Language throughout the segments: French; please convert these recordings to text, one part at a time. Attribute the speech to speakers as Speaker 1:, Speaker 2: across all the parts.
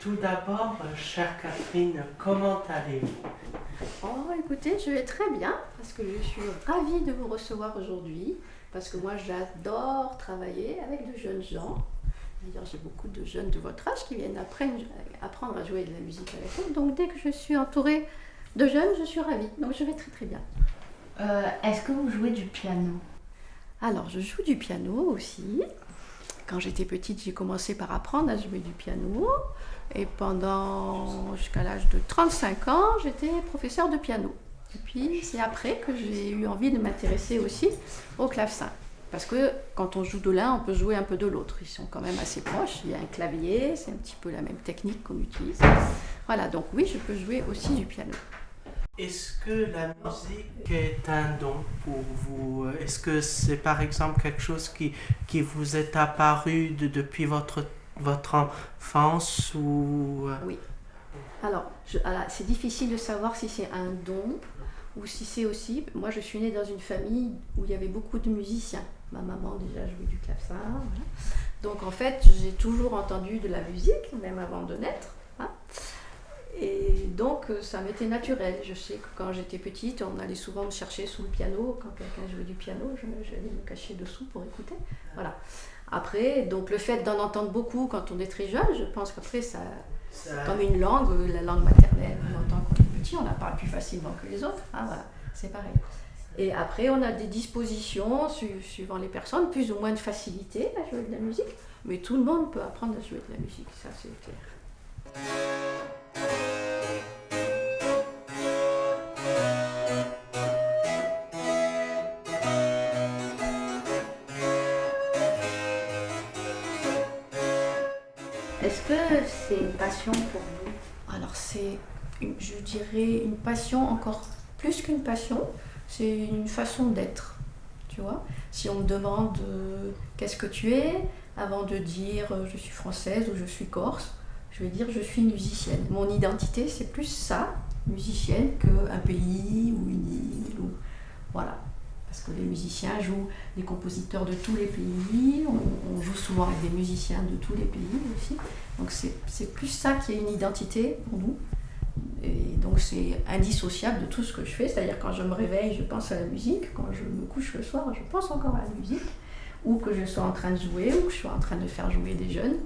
Speaker 1: Tout d'abord, chère Catherine, comment allez-vous?
Speaker 2: Oh, écoutez, je vais très bien parce que je suis ravie de vous recevoir aujourd'hui parce que moi j'adore travailler avec de jeunes gens. D'ailleurs, j'ai beaucoup de jeunes de votre âge qui viennent apprendre à jouer de la musique avec nous. Donc dès que je suis entourée de jeunes, je suis ravie. Donc je vais très très bien.
Speaker 3: Est-ce que vous jouez du piano?
Speaker 2: Alors, je joue du piano aussi. Quand j'étais petite, j'ai commencé par apprendre à jouer du piano. Et jusqu'à l'âge de 35 ans, j'étais professeure de piano. Et puis, c'est après que j'ai eu envie de m'intéresser aussi au clavecin. Parce que quand on joue de l'un, on peut jouer un peu de l'autre. Ils sont quand même assez proches. Il y a un clavier, c'est un petit peu la même technique qu'on utilise. Voilà, donc oui, je peux jouer aussi du piano.
Speaker 1: Est-ce que la musique est un don pour vous? Est-ce que c'est par exemple quelque chose qui vous est apparu depuis votre enfance ou...
Speaker 2: Oui. Alors, c'est difficile de savoir si c'est un don ou si c'est aussi... Moi, je suis née dans une famille où il y avait beaucoup de musiciens. Ma maman déjà jouait du clavecin. Voilà. Donc, en fait, j'ai toujours entendu de la musique, même avant de naître. Hein. Et donc, ça m'était naturel. Je sais que quand j'étais petite, on allait souvent me chercher sous le piano. Quand quelqu'un jouait du piano, j'allais me cacher dessous pour écouter. Voilà. Après, donc le fait d'en entendre beaucoup quand on est très jeune, je pense qu'après, ça comme une langue, la langue maternelle, on entend quand on est petit, on la parle plus facilement que les autres. Hein, voilà, c'est pareil. Et après, on a des dispositions, suivant les personnes, plus ou moins de facilité à jouer de la musique. Mais tout le monde peut apprendre à jouer de la musique, ça c'est clair.
Speaker 3: Est-ce que c'est une passion pour vous?
Speaker 2: Alors je dirais, une passion encore plus qu'une passion, c'est une façon d'être, tu vois. Si on me demande qu'est-ce que tu es, avant de dire je suis française ou je suis corse, je vais dire je suis musicienne. Mon identité, c'est plus ça, musicienne, qu'un pays ou une île. Voilà. Parce que les musiciens jouent des compositeurs de tous les pays, on joue souvent avec des musiciens de tous les pays aussi. Donc c'est plus ça qui est une identité pour nous. Et donc c'est indissociable de tout ce que je fais, c'est-à-dire quand je me réveille, je pense à la musique, quand je me couche le soir, je pense encore à la musique, ou que je sois en train de jouer, ou que je sois en train de faire jouer des jeunes,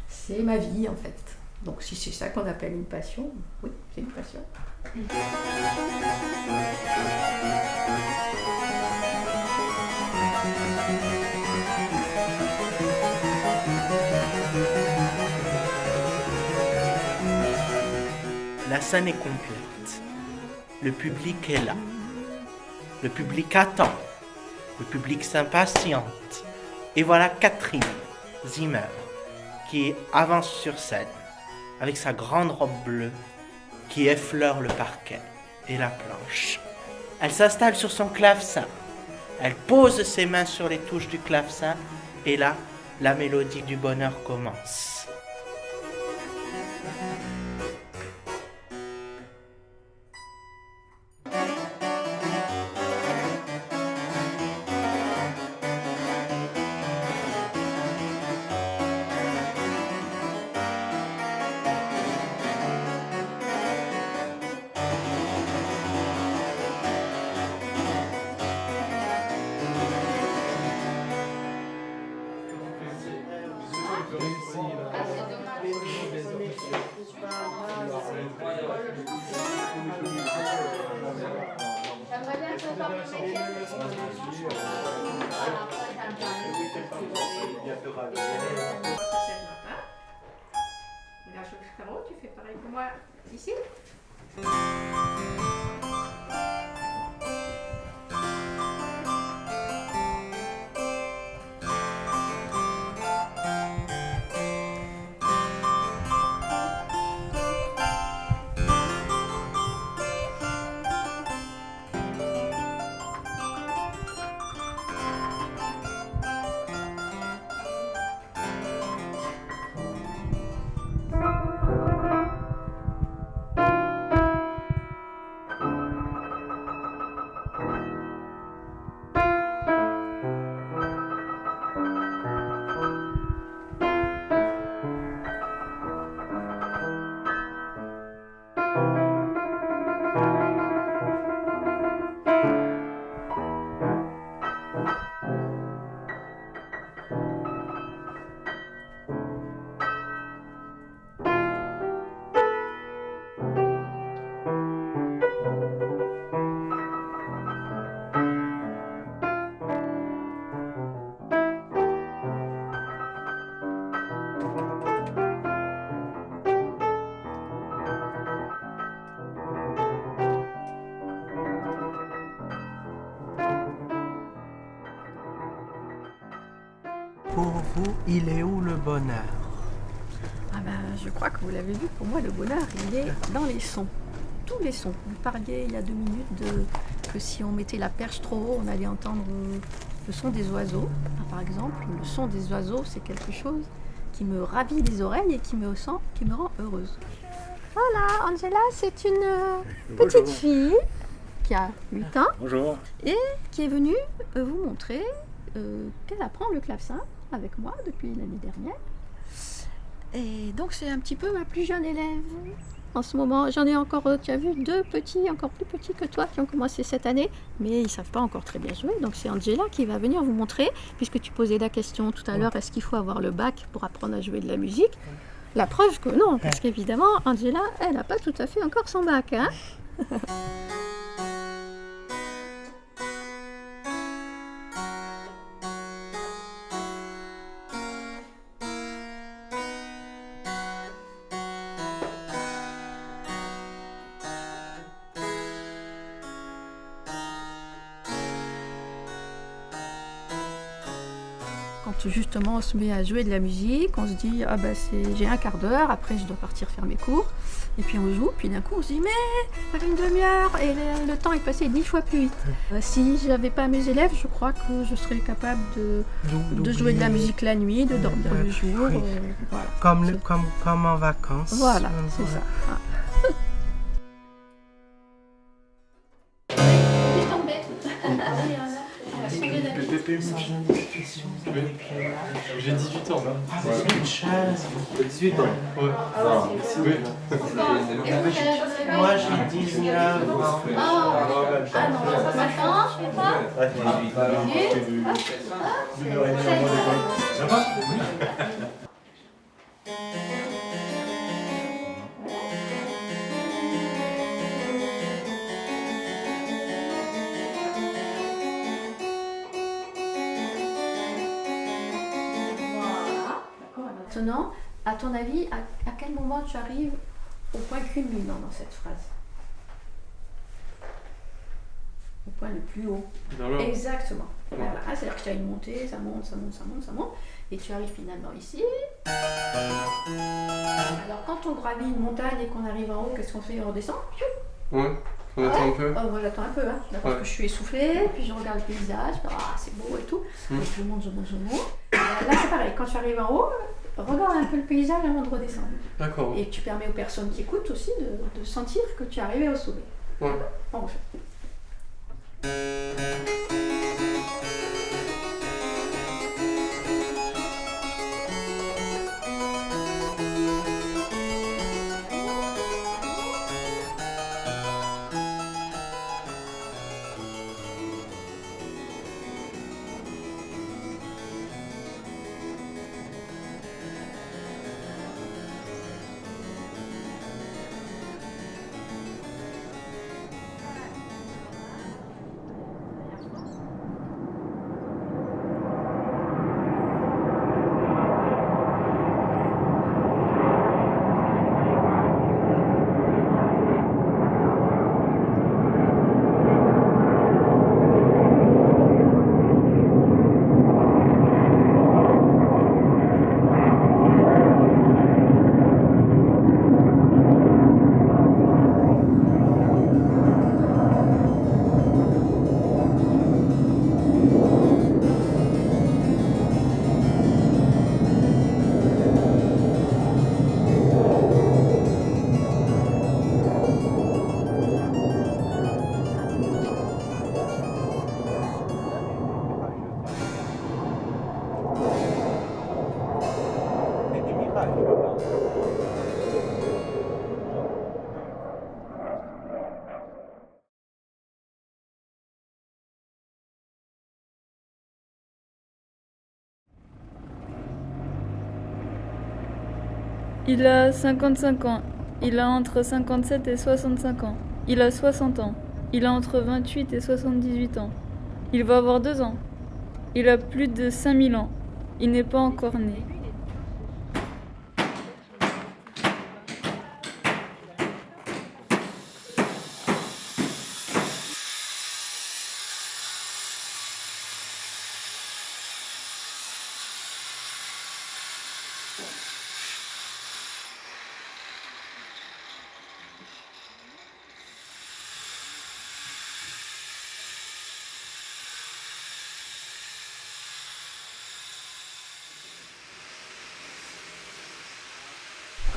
Speaker 2: c'est ma vie en fait. Donc si c'est ça qu'on appelle une passion, oui, c'est une passion.
Speaker 1: La scène est complète. Le public est là. Le public attend. Le public s'impatiente. Et voilà Catherine Zimmer qui avance sur scène avec sa grande robe bleue qui effleure le parquet et la planche. Elle s'installe sur son clavecin. Elle pose ses mains sur les touches du clavecin et là, la mélodie du bonheur commence.
Speaker 2: Tu fais pareil que moi ici.
Speaker 1: pour vous, il est où le bonheur?
Speaker 2: Ah ben, je crois que vous l'avez vu, pour moi le bonheur il est dans les sons. Tous les sons. Vous parliez il y a 2 minutes que si on mettait la perche trop haut, on allait entendre le son des oiseaux. Ah, par exemple, le son des oiseaux, c'est quelque chose qui me ravit les oreilles et qui me rend heureuse. Voilà, Angela, c'est une petite fille qui a 8 ans.
Speaker 4: Bonjour.
Speaker 2: Et qui est venue vous montrer qu'elle apprend le clavecin avec moi depuis l'année dernière. Et donc c'est un petit peu ma plus jeune élève. En ce moment, j'en ai encore, tu as vu, 2 petits, encore plus petits que toi, qui ont commencé cette année, mais ils ne savent pas encore très bien jouer. Donc c'est Angela qui va venir vous montrer, puisque tu posais la question tout à l'heure, est-ce qu'il faut avoir le bac pour apprendre à jouer de la musique? La preuve que non, parce qu'évidemment, Angela, elle n'a pas tout à fait encore son bac. Hein. Quand justement on se met à jouer de la musique, on se dit ah bah j'ai un quart d'heure, après je dois partir faire mes cours, et puis on joue, puis d'un coup on se dit mais ça fait une demi-heure et le temps est passé 10 fois plus vite. Si je n'avais pas mes élèves, je crois que je serais capable de jouer de la musique la nuit, de dormir le jour.
Speaker 1: Oui.
Speaker 2: Voilà.
Speaker 1: Comme en vacances.
Speaker 2: Voilà, c'est ça. Ah.
Speaker 4: J'ai 18 ans.
Speaker 1: Ah, c'est une chaise.
Speaker 4: 18 ans. Ouais.
Speaker 1: Ah,
Speaker 4: Oui.
Speaker 1: Moi, j'ai 19 ans.
Speaker 2: Ah non, maintenant, je sais pas.
Speaker 4: Ça va?
Speaker 2: Maintenant, à ton avis, à quel moment tu arrives au point culminant dans cette phrase? Au point le plus haut. Exactement. Voilà. Ah, c'est-à-dire que tu as une montée, ça monte, et tu arrives finalement ici. Alors quand on gravit une montagne et qu'on arrive en haut, qu'est-ce qu'on fait? On redescend?
Speaker 4: Ouais, on attend un peu.
Speaker 2: Oh, moi j'attends un peu, hein. Parce que je suis essoufflée, puis je regarde le paysage, ah c'est beau et tout. Donc je monte. Là c'est pareil, quand tu arrives en haut, regarde un peu le paysage avant de redescendre.
Speaker 4: D'accord.
Speaker 2: Et tu permets aux personnes qui écoutent aussi de sentir que tu es arrivé au sommet.
Speaker 4: Ouais.
Speaker 2: On refait.
Speaker 5: Il a 55 ans. Il a entre 57 et 65 ans. Il a 60 ans. Il a entre 28 et 78 ans. Il va avoir 2 ans. Il a plus de 5000 ans. Il n'est pas encore né.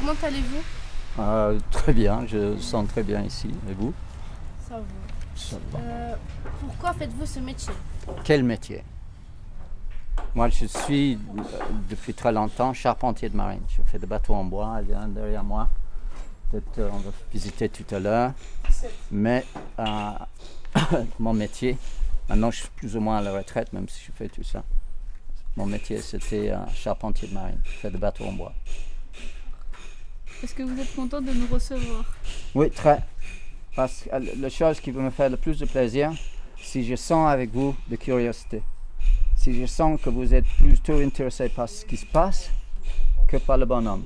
Speaker 6: Comment allez-vous?
Speaker 7: Très bien, je sens très bien ici. Et vous?
Speaker 6: Ça va.
Speaker 7: Ça va.
Speaker 6: Pourquoi faites-vous ce métier?
Speaker 7: Quel métier? Moi, je suis depuis très longtemps charpentier de marine. Je fais des bateaux en bois, il y en a un derrière moi. Peut-être on va visiter tout à l'heure. Mais mon métier, maintenant je suis plus ou moins à la retraite, même si je fais tout ça. Mon métier, c'était charpentier de marine, je fais des bateaux en bois.
Speaker 5: Est-ce que vous êtes content de nous recevoir?
Speaker 7: Oui, très. Parce que la chose qui va me faire le plus de plaisir, si je sens avec vous de curiosité. Si je sens que vous êtes plutôt intéressé par ce qui se passe que par le bonhomme.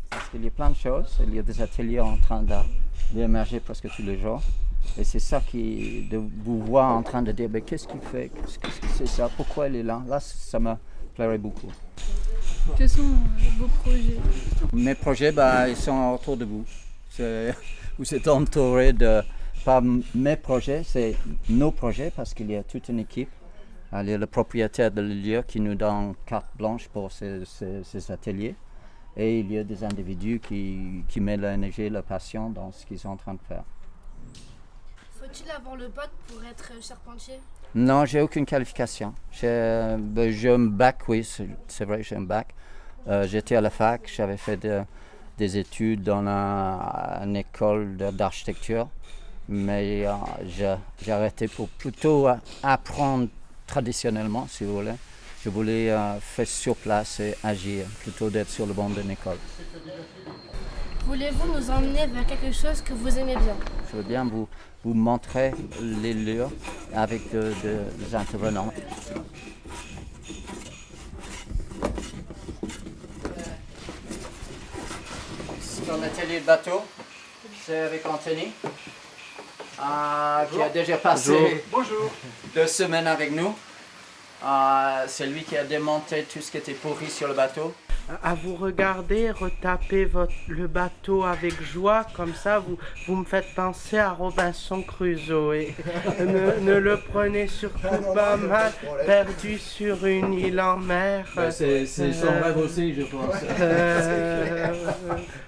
Speaker 7: Parce qu'il y a plein de choses, il y a des ateliers en train d'émerger presque tous les jours. Et c'est ça de vous voir en train de dire, mais qu'est-ce qu'il fait, qu'est-ce que c'est ça, pourquoi il est là. Là, ça me plairait beaucoup.
Speaker 5: Quels sont vos projets?
Speaker 7: Mes projets, ils sont autour de vous. Vous êtes entouré pas mes projets, c'est nos projets parce qu'il y a toute une équipe. Il y a le propriétaire de lieu qui nous donne carte blanche pour ces ateliers. Et il y a des individus qui mettent leur énergie, leur passion dans ce qu'ils sont en train de faire.
Speaker 6: Faut-il avoir le bac pour être charpentier?
Speaker 7: Non, j'ai aucune qualification. J'ai un bac, oui, c'est vrai, j'ai un bac. J'étais à la fac, j'avais fait des études dans une école d'architecture, mais j'ai arrêté pour plutôt apprendre traditionnellement, si vous voulez. Je voulais faire sur place et agir, plutôt d'être sur le banc d'une école.
Speaker 6: Voulez-vous nous emmener vers quelque chose que vous aimez bien?
Speaker 7: Je veux bien vous montrer les lieux avec des intervenants. C'est un atelier de bateau, c'est avec Anthony, qui a déjà passé 2 semaines avec nous. C'est lui qui a démonté tout ce qui était pourri sur le bateau.
Speaker 1: À vous regarder, retaper le bateau avec joie, comme ça vous me faites penser à Robinson Crusoe. Et ne le prenez surtout pas mal, perdu sur une île en mer.
Speaker 7: C'est son rêve aussi, je pense.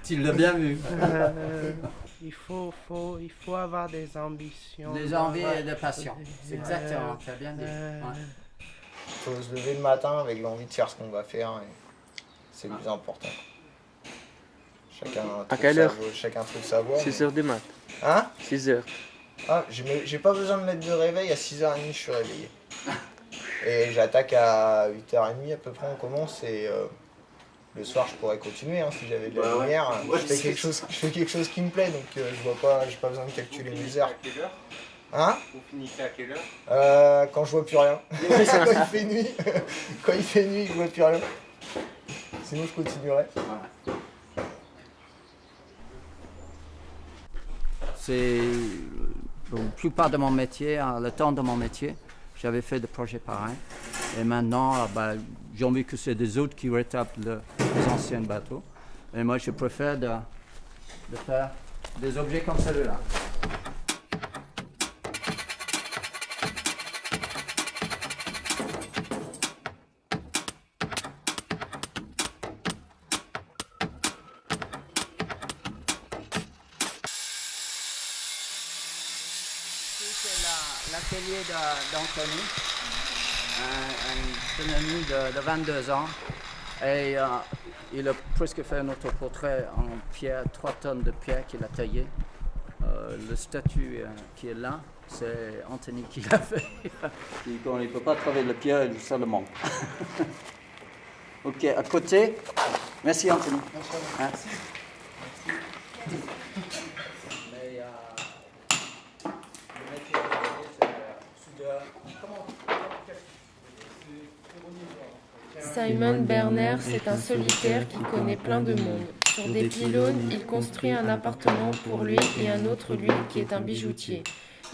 Speaker 7: Tu l'as bien vu.
Speaker 1: Il faut avoir des ambitions.
Speaker 7: Des envies et des passions. C'est exactement, tu as bien dit. Ouais.
Speaker 8: Il faut se lever le matin avec l'envie de faire ce qu'on va faire. Et c'est le plus important.
Speaker 9: À quelle heure?
Speaker 8: Chacun trouve sa voie.
Speaker 9: 6h du mat.
Speaker 8: Hein?
Speaker 9: 6h.
Speaker 8: Ah, j'ai pas besoin de mettre de réveil, à 6h30 je suis réveillé. Et j'attaque à 8h30 à peu près, on commence et le soir je pourrais continuer si j'avais de la lumière. Je fais quelque chose qui me plaît, donc j'ai pas besoin de calculer mes heures. Hein?
Speaker 9: Vous finissez à quelle heure?
Speaker 8: Quand je vois plus rien. Quand il fait nuit. Quand il fait nuit, je vois plus rien. Sinon je continuerai.
Speaker 7: C'est la plupart de mon métier, le temps de mon métier, j'avais fait des projets pareils. Et maintenant, j'ai envie que c'est des autres qui retapent les anciens bateaux. Et moi, je préfère de faire des objets comme celui-là. C'est l'atelier d'Anthony, un jeune ami de 22 ans. Et il a presque fait un autoportrait en pierre, 3 tonnes de pierre qu'il a taillé. Le statut qui est là, c'est Anthony qui l'a fait. Il ne peut pas trouver la pierre, ça le manque. Ok, à côté. Merci Anthony. Merci.
Speaker 10: Simon Berner, c'est un solitaire qui connaît plein de monde. Sur des pylônes, il construit un appartement pour lui et un autre lui qui est un bijoutier.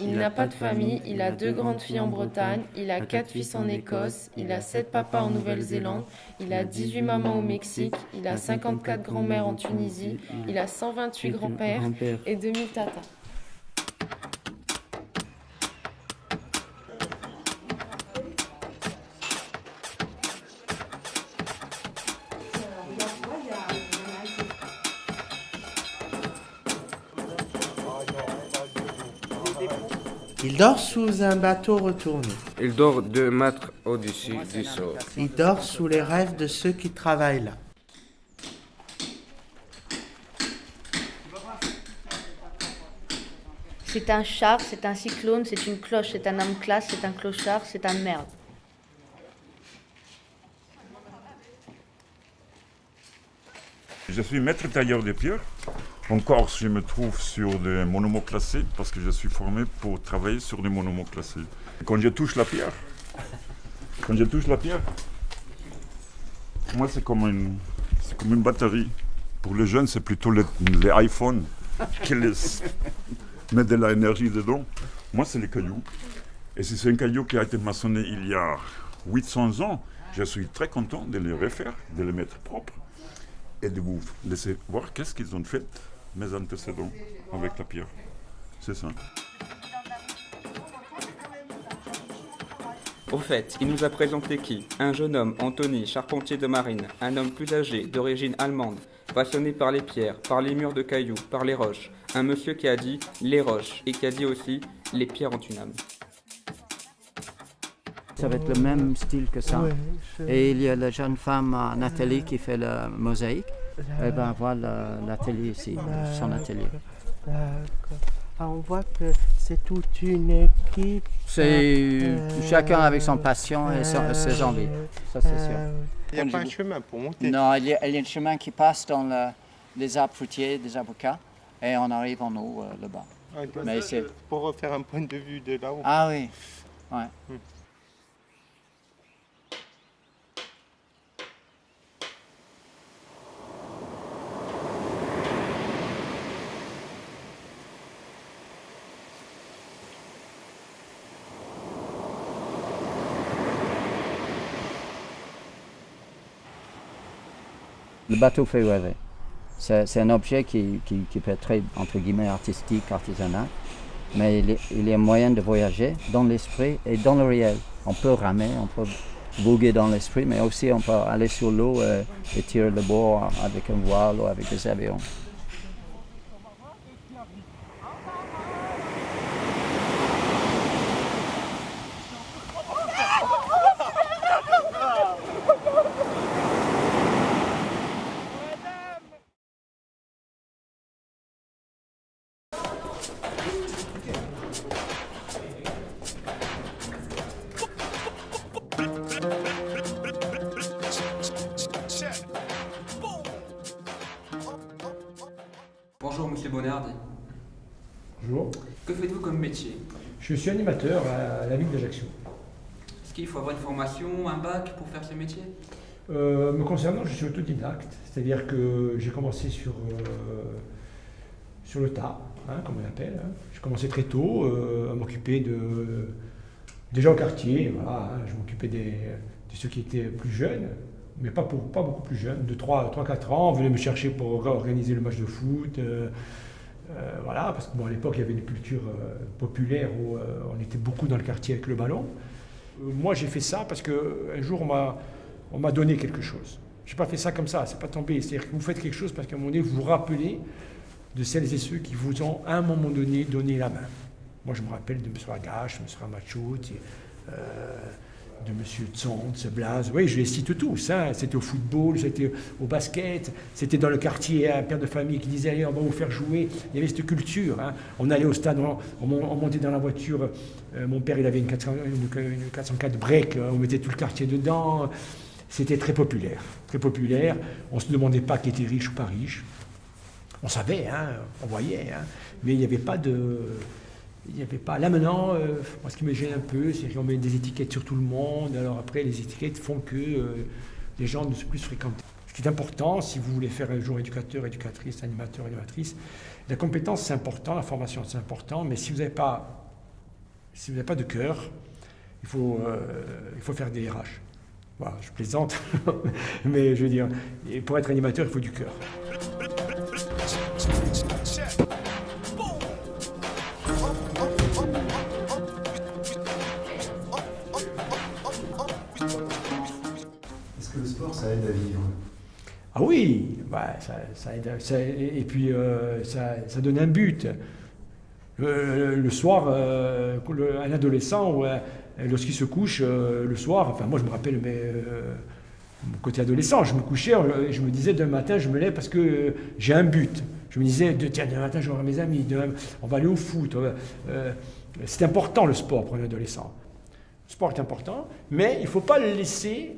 Speaker 10: Il n'a pas de famille, il a 2 grandes filles en Bretagne, il a 4 fils en Écosse, il a 7 papas en Nouvelle-Zélande, il a 18 mamans au Mexique, il a 54 grands-mères en Tunisie, il a 128 grands-pères et 2000 tatas.
Speaker 1: Il dort sous un bateau retourné.
Speaker 9: Il dort 2 mètres au-dessus du sol.
Speaker 1: Il dort sous les rêves de ceux qui travaillent là.
Speaker 3: C'est un char, c'est un cyclone, c'est une cloche, c'est un homme classe, c'est un clochard, c'est un merde.
Speaker 11: Je suis maître tailleur de pierre. En Corse, je me trouve sur des monuments classés parce que je suis formé pour travailler sur des monuments classés. Quand je touche la pierre, moi c'est comme une batterie. Pour les jeunes, c'est plutôt les iPhones qui mettent de l'énergie dedans. Moi, c'est les cailloux. Et si c'est un caillou qui a été maçonné il y a 800 ans, je suis très content de les refaire, de les mettre propres et de vous laisser voir qu'est-ce qu'ils ont fait, mes antécédents, avec la pierre. C'est ça.
Speaker 12: Au fait, il nous a présenté qui? Un jeune homme, Anthony, charpentier de marine, un homme plus âgé, d'origine allemande, passionné par les pierres, par les murs de cailloux, par les roches. Un monsieur qui a dit les roches et qui a dit aussi les pierres ont une âme.
Speaker 7: Ça va être le même style que ça. Et il y a la jeune femme Nathalie qui fait la mosaïque. Elle va avoir l'atelier ici, son atelier.
Speaker 1: D'accord. Ah, on voit que c'est toute une équipe.
Speaker 7: C'est chacun avec son passion et ses envies, ça c'est sûr.
Speaker 8: Il n'y a pas un chemin pour monter.
Speaker 7: Non, il y a un chemin qui passe dans les arbres fruitiers, des avocats, et on arrive en haut là-bas.
Speaker 8: Mais c'est pour refaire un point de vue de là-haut.
Speaker 7: Ah oui, ouais. Le bateau fait rêver. C'est un objet qui peut être très, entre guillemets, artistique, artisanal, mais il y a moyen de voyager dans l'esprit et dans le réel. On peut ramer, on peut voguer dans l'esprit, mais aussi on peut aller sur l'eau et tirer le bord avec un voile ou avec des avions.
Speaker 12: Bonjour Monsieur Bonardi.
Speaker 13: Bonjour.
Speaker 12: Que faites-vous comme métier?
Speaker 13: Je suis animateur à la ville d'Ajaccio.
Speaker 12: Est-ce qu'il faut avoir une formation, un bac pour faire ce métier?
Speaker 13: Me concernant, je suis autodidacte, c'est-à-dire que j'ai commencé sur le tas, comme on appelle. J'ai commencé très tôt à m'occuper des gens au quartier. Voilà, je m'occupais de ceux qui étaient plus jeunes, mais pas beaucoup plus jeunes, de 3-4 ans. On venait me chercher pour organiser le match de foot. Voilà, parce que à l'époque, il y avait une culture populaire où on était beaucoup dans le quartier avec le ballon. Moi, j'ai fait ça parce qu'un jour, on m'a donné quelque chose. Je n'ai pas fait ça comme ça, c'est pas tombé. C'est-à-dire que vous faites quelque chose parce qu'à un moment donné, vous vous rappelez de celles et ceux qui vous ont, à un moment donné, donné la main. Moi, je me rappelle de M. Agache, M. Ramacho, de M. Tsonts, Blaze. Oui, je les cite tous. C'était au football, c'était au basket, c'était dans le quartier, un père de famille qui disait « Allez, on va vous faire jouer ». Il y avait cette culture. On allait au stade, on montait dans la voiture. Mon père, il avait une 404 break, on mettait tout le quartier dedans. C'était très populaire, très populaire. On ne se demandait pas qui était riche ou pas riche. On savait, on voyait, mais il n'y avait pas de... Là maintenant, moi, ce qui me gêne un peu, c'est qu'on met des étiquettes sur tout le monde. Alors après, les étiquettes font que les gens ne sont plus fréquentés. Ce qui est important, si vous voulez faire un jour éducateur, éducatrice, animateur, animatrice, la compétence c'est important, la formation c'est important, mais si vous n'avez pas de cœur, il faut faire des RH. Voilà, je plaisante, mais je veux dire, pour être animateur, il faut du cœur.
Speaker 14: Est-ce que le sport, ça aide à vivre?
Speaker 13: Ah oui, ça aide, et puis ça donne un but. Le soir, un adolescent, lorsqu'il se couche le soir, enfin moi je me rappelle mon côté adolescent, je me couchais, je me disais demain matin je me lève parce que j'ai un but. Je me disais, tiens, demain matin je vais voir mes amis, on va aller au foot. C'est important le sport pour un adolescent. Le sport est important, mais il ne faut pas le laisser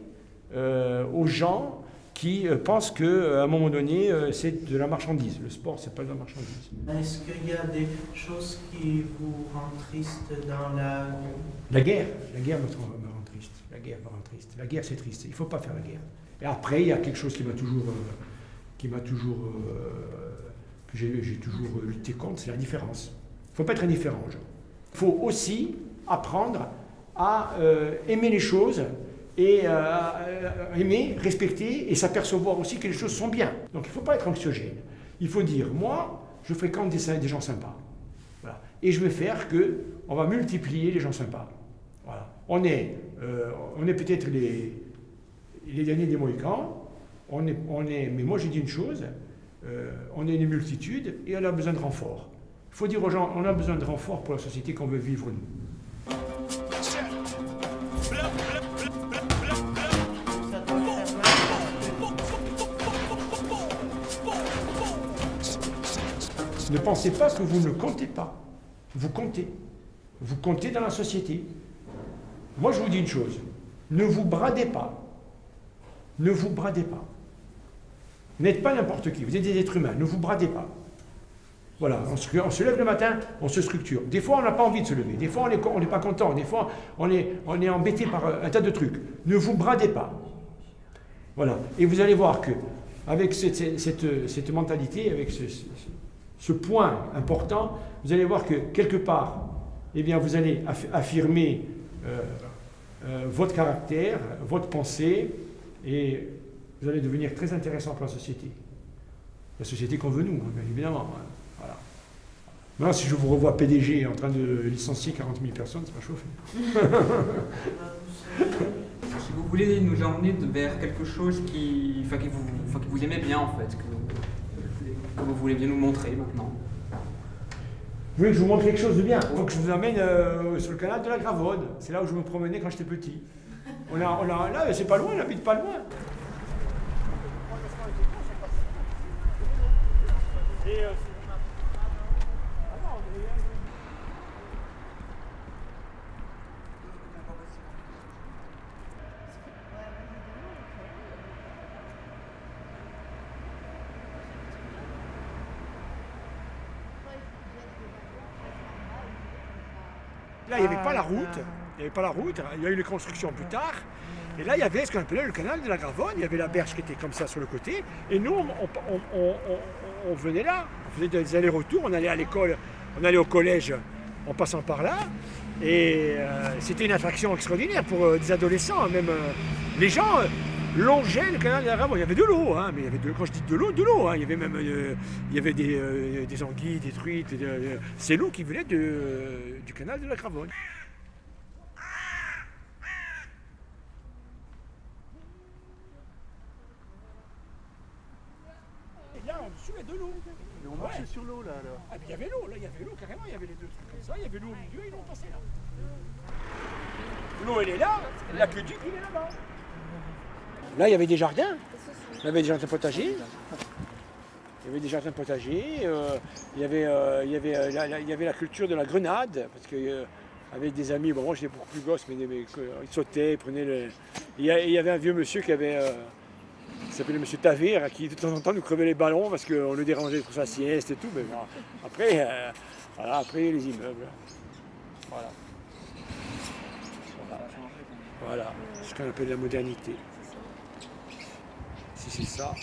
Speaker 13: aux gens qui pensent qu'à un moment donné, c'est de la marchandise. Le sport, c'est pas de la marchandise.
Speaker 1: Est-ce qu'il y a des choses qui vous rendent triste dans la...
Speaker 13: La guerre me rend triste. La guerre me rend triste. La guerre, c'est triste. Il ne faut pas faire la guerre. Et après, il y a quelque chose que j'ai toujours lutté contre, c'est la différence. Il ne faut pas être indifférent aux gens. Il faut aussi apprendre à aimer les choses et aimer, respecter et s'apercevoir aussi que les choses sont bien. Donc il ne faut pas être anxiogène. Il faut dire, moi, je fréquente des gens sympas. Voilà. Et je vais faire qu'on va multiplier les gens sympas. Voilà. On est peut-être les derniers des Mohicans, mais moi je dis une chose, on est une multitude et on a besoin de renfort. Il faut dire aux gens, on a besoin de renfort pour la société qu'on veut vivre nous. Ne pensez pas que vous ne comptez pas. Vous comptez. Vous comptez dans la société. Moi, je vous dis une chose. Ne vous bradez pas. Ne vous bradez pas. Vous n'êtes pas n'importe qui. Vous êtes des êtres humains. Ne vous bradez pas. Voilà. On se lève le matin, on se structure. Des fois, on n'a pas envie de se lever. Des fois, on n'est pas content. Des fois, on est embêté par un tas de trucs. Ne vous bradez pas. Voilà. Et vous allez voir que avec cette mentalité, avec ce point important, vous allez voir que quelque part, eh bien, vous allez affirmer votre caractère, votre pensée, et vous allez devenir très intéressant pour la société. La société qu'on veut nous, bien évidemment. Voilà. Maintenant, si je vous revois PDG en train de licencier 40 000 personnes, c'est pas chauffé.
Speaker 12: Si vous voulez nous emmener vers quelque chose qui vous aimez bien en fait, que vous voulez bien nous montrer maintenant.
Speaker 13: Vous voulez que je vous montre quelque chose de bien? Donc je vous emmène sur le canal de la Gravode. C'est là où je me promenais quand j'étais petit. Là, c'est pas loin, on n'habite pas loin. Là, il n'y avait pas la route. Il y a eu les constructions plus tard. Et là, il y avait ce qu'on appelait le canal de la Gravode. Il y avait la berge qui était comme ça sur le côté. Et nous, on venait là. On faisait des allers-retours. On allait à l'école, on allait au collège en passant par là. Et c'était une attraction extraordinaire pour des adolescents. Même les gens longeaient le canal de la Gravode. Il y avait de l'eau, hein, mais il y avait quand je dis de l'eau. Hein, il y avait même des anguilles, des truites. C'est l'eau qui venait du canal de la Gravode. Et là, en dessous, il y a de l'eau.
Speaker 14: Mais on marchait sur l'eau là alors.
Speaker 13: Ah, il y avait l'eau, là, il y avait l'eau carrément, il y avait les deux trucs comme ça, il y avait l'eau au milieu, ils l'ont passé là. L'eau, elle est là, l'aqueduc, il est là-bas. Là, il y avait des jardins. Il y avait des jardins potagers. Il y avait la culture de la grenade, parce que avec des amis, bon, moi j'étais beaucoup plus gosse, mais ils sautaient, ils prenaient il y avait un vieux monsieur qui s'appelait monsieur Tavir, qui de temps en temps nous crevait les ballons parce qu'on le dérangeait pour sa sieste et tout. Mais bon, après les immeubles. Voilà, ce qu'on appelle la modernité. Si c'est ça.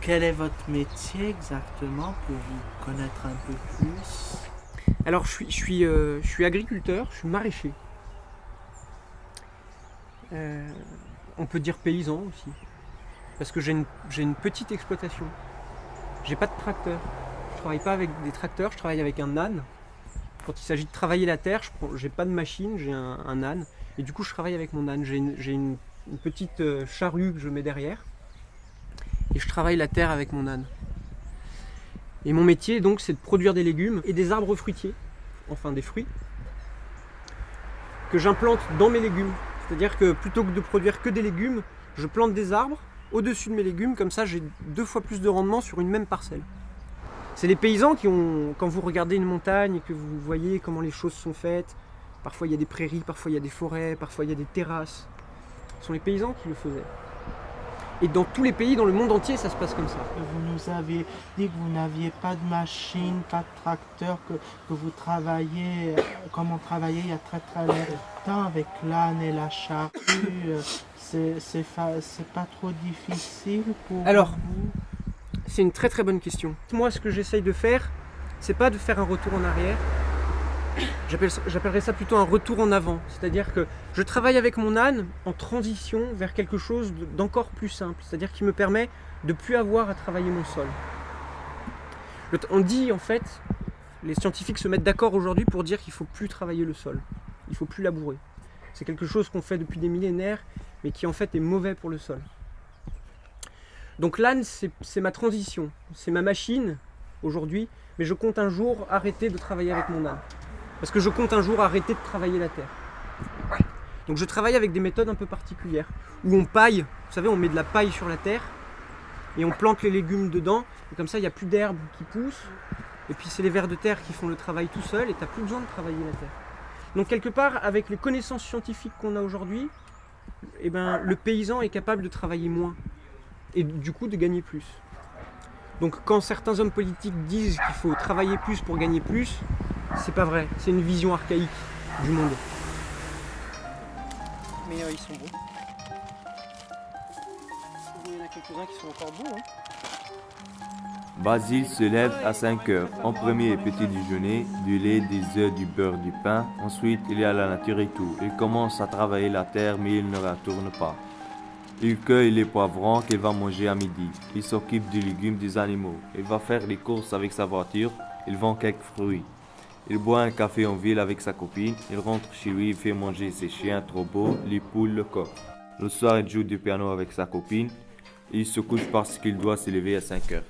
Speaker 1: quel est votre métier exactement pour vous connaître un peu plus?
Speaker 15: Alors je suis agriculteur, je suis maraîcher. On peut dire paysan aussi. Parce que j'ai une petite exploitation. J'ai pas de tracteur. Je travaille pas avec des tracteurs, je travaille avec un âne. Quand il s'agit de travailler la terre, j'ai pas de machine, j'ai un âne. Et du coup, je travaille avec mon âne. J'ai une petite charrue que je mets derrière. Et je travaille la terre avec mon âne. Et mon métier, donc, c'est de produire des légumes et des arbres fruitiers, enfin des fruits, que j'implante dans mes légumes. C'est-à-dire que plutôt que de produire que des légumes, je plante des arbres au-dessus de mes légumes, comme ça j'ai 2 fois plus de rendement sur une même parcelle. C'est les paysans qui ont, quand vous regardez une montagne et que vous voyez comment les choses sont faites, parfois il y a des prairies, parfois il y a des forêts, parfois il y a des terrasses, ce sont les paysans qui le faisaient. Et dans tous les pays, dans le monde entier, ça se passe comme ça.
Speaker 1: Vous nous avez dit que vous n'aviez pas de machine, pas de tracteur, que vous travaillez comme on travaillait il y a très longtemps avec l'âne et la charrue. C'est pas trop difficile pour
Speaker 15: Alors,
Speaker 1: vous?
Speaker 15: c'est une très bonne question. Moi, ce que j'essaye de faire, c'est pas de faire un retour en arrière. J'appellerais ça plutôt un retour en avant. C'est-à-dire que je travaille avec mon âne en transition vers quelque chose d'encore plus simple. C'est-à-dire qui me permet de ne plus avoir à travailler mon sol. On dit en fait, les scientifiques se mettent d'accord aujourd'hui pour dire qu'il ne faut plus travailler le sol. Il ne faut plus labourer. C'est quelque chose qu'on fait depuis des millénaires, mais qui en fait est mauvais pour le sol. Donc l'âne, c'est ma transition. C'est ma machine aujourd'hui, mais je compte un jour arrêter de travailler avec mon âne. Parce que je compte un jour arrêter de travailler la terre. Donc je travaille avec des méthodes un peu particulières, où on paille, vous savez, on met de la paille sur la terre, et on plante les légumes dedans, et comme ça il n'y a plus d'herbes qui poussent, et puis c'est les vers de terre qui font le travail tout seul, et tu n'as plus besoin de travailler la terre. Donc quelque part, avec les connaissances scientifiques qu'on a aujourd'hui, eh ben, le paysan est capable de travailler moins, et du coup de gagner plus. Donc quand certains hommes politiques disent qu'il faut travailler plus pour gagner plus, c'est pas vrai, c'est une vision archaïque du monde. Mais ils sont bons. Il y en a quelques-uns qui sont encore beaux.
Speaker 16: Basile se lève à 5 heures. En premier petit déjeuner, du lait, des œufs, du beurre, du pain. Ensuite, il est à la nature et tout. Il commence à travailler la terre, mais il ne retourne pas. Il cueille les poivrons qu'il va manger à midi. Il s'occupe des légumes des animaux. Il va faire les courses avec sa voiture. Il vend quelques fruits. Il boit un café en ville avec sa copine. Il rentre chez lui, il fait manger ses chiens trop beaux, les poules, le coq. Le soir, il joue du piano avec sa copine. Il se couche parce qu'il doit se lever à 5 heures.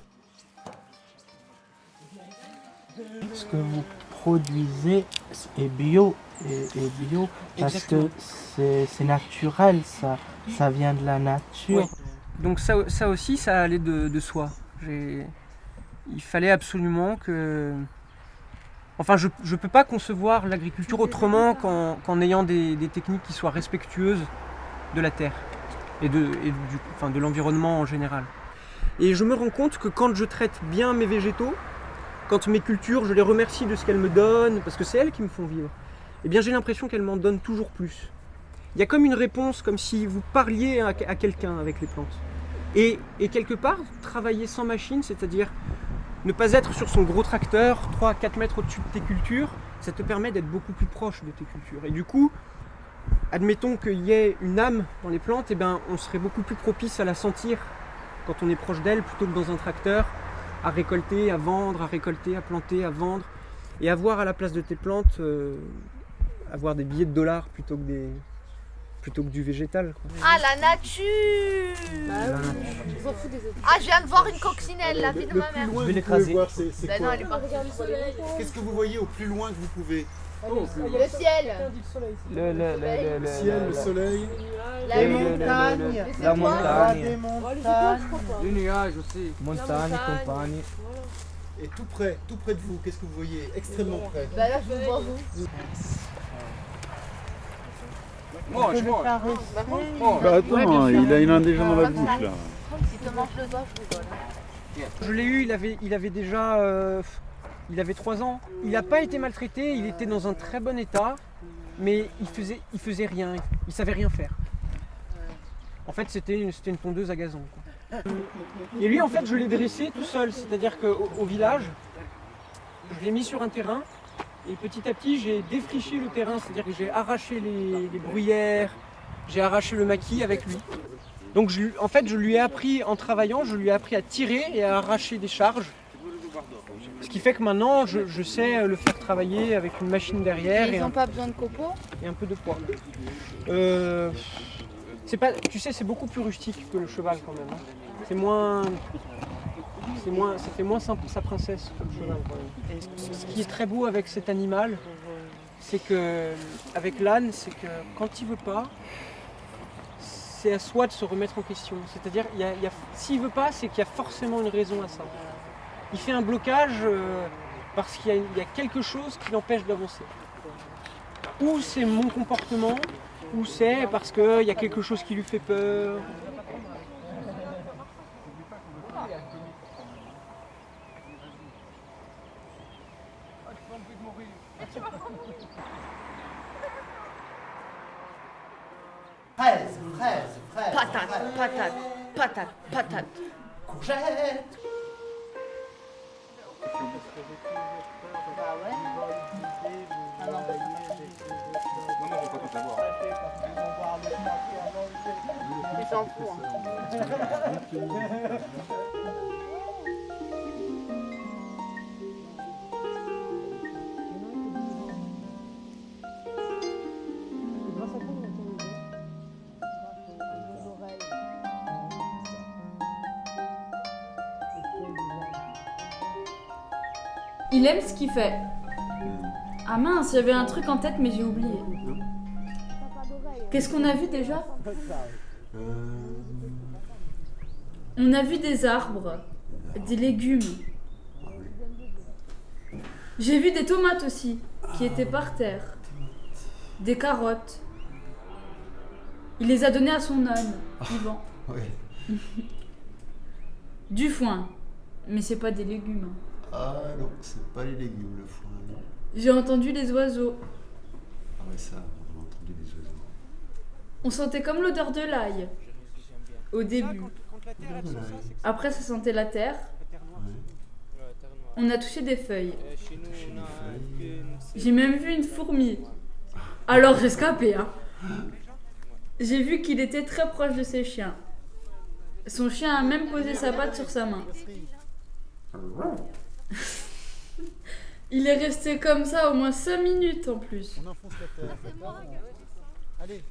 Speaker 1: Ce que vous produisez est bio, parce que c'est naturel, ça vient de la nature.
Speaker 15: Oui. Donc ça aussi, ça allait de soi. Il fallait absolument que... Enfin, je ne peux pas concevoir l'agriculture autrement qu'en ayant des techniques qui soient respectueuses de la terre et de l'environnement en général. Et je me rends compte que quand je traite bien mes végétaux, quand mes cultures, je les remercie de ce qu'elles me donnent, parce que c'est elles qui me font vivre, eh bien j'ai l'impression qu'elles m'en donnent toujours plus. Il y a comme une réponse, comme si vous parliez à quelqu'un avec les plantes. Et quelque part, travailler sans machine, c'est-à-dire ne pas être sur son gros tracteur 3-4 mètres au-dessus de tes cultures, ça te permet d'être beaucoup plus proche de tes cultures. Et du coup, admettons qu'il y ait une âme dans les plantes, eh ben, on serait beaucoup plus propice à la sentir quand on est proche d'elle plutôt que dans un tracteur, à récolter, à vendre, à récolter, à planter, à vendre, et avoir à la place de tes plantes, avoir des billets de dollars plutôt que du végétal. Quoi.
Speaker 6: Ah, la nature! Ah, je viens de voir une coccinelle, la vie de ma mère.
Speaker 14: Je vais l'écraser.
Speaker 6: Ben non, elle est partie.
Speaker 14: Qu'est-ce que vous voyez au plus loin que vous pouvez?
Speaker 6: Le ciel.
Speaker 14: Le ciel, le soleil.
Speaker 6: La montagne.
Speaker 7: La montagne.
Speaker 6: Des montagnes.
Speaker 7: Les nuages aussi. Montagne, campagne.
Speaker 14: Et tout près de vous, qu'est-ce que vous voyez? Extrêmement près.
Speaker 6: Bah là, je vous vois vous.
Speaker 14: Mange.
Speaker 11: Bah attends, il en a déjà dans la bouche là.
Speaker 6: Si tu manges le doigt, je rigole.
Speaker 15: Je l'ai eu, il avait déjà... il avait 3 ans. Il n'a pas été maltraité, il était dans un très bon état, mais il faisait rien, il savait rien faire. En fait, c'était une tondeuse à gazon. Quoi. Et lui, en fait, je l'ai dressé tout seul, c'est-à-dire qu'au village, je l'ai mis sur un terrain, et petit à petit, j'ai défriché le terrain, c'est-à-dire que j'ai arraché les bruyères, j'ai arraché le maquis avec lui. Donc, en fait, je lui ai appris, en travaillant, je lui ai appris à tirer et à arracher des charges. Ce qui fait que maintenant, je sais le faire travailler avec une machine derrière.
Speaker 6: Ils n'ont pas besoin de copeaux?
Speaker 15: Et un peu de poids. Tu sais, c'est beaucoup plus rustique que le cheval quand même. Hein. Ça fait moins sa princesse que le cheval quand même. Et ce qui est très beau avec cet animal, c'est que avec l'âne, c'est que quand il veut pas, c'est à soi de se remettre en question. C'est-à-dire, s'il veut pas, c'est qu'il y a forcément une raison à ça. Il fait un blocage parce qu'il y a quelque chose qui l'empêche d'avancer. Ou c'est mon comportement, ou c'est parce qu'il y a quelque chose qui lui fait peur.
Speaker 1: Fraise,
Speaker 3: Patate.
Speaker 1: Courgette.
Speaker 3: Bah ouais. Ah non, ils s'en foutent.
Speaker 5: Il aime ce qu'il fait. Ah mince, j'avais un truc en tête mais j'ai oublié. Qu'est-ce qu'on a vu déjà? On a vu des arbres, des légumes. J'ai vu des tomates aussi, qui étaient par terre. Des carottes. Il les a données à son âne, vivant. Du foin. Mais c'est pas des légumes.
Speaker 14: Ah non, c'est pas les légumes, le foin.
Speaker 5: J'ai entendu les oiseaux.
Speaker 14: Ah ouais, ça, on a entendu les oiseaux.
Speaker 5: On sentait comme l'odeur de l'ail. Au début. Après, ça sentait la terre. On a touché des feuilles. J'ai même vu une fourmi. Alors j'ai scapé, hein. J'ai vu qu'il était très proche de ses chiens. Son chien a même posé sa patte sur sa main. Il est resté comme ça au moins 5 minutes en plus.
Speaker 17: On enfonce la terre. Allez.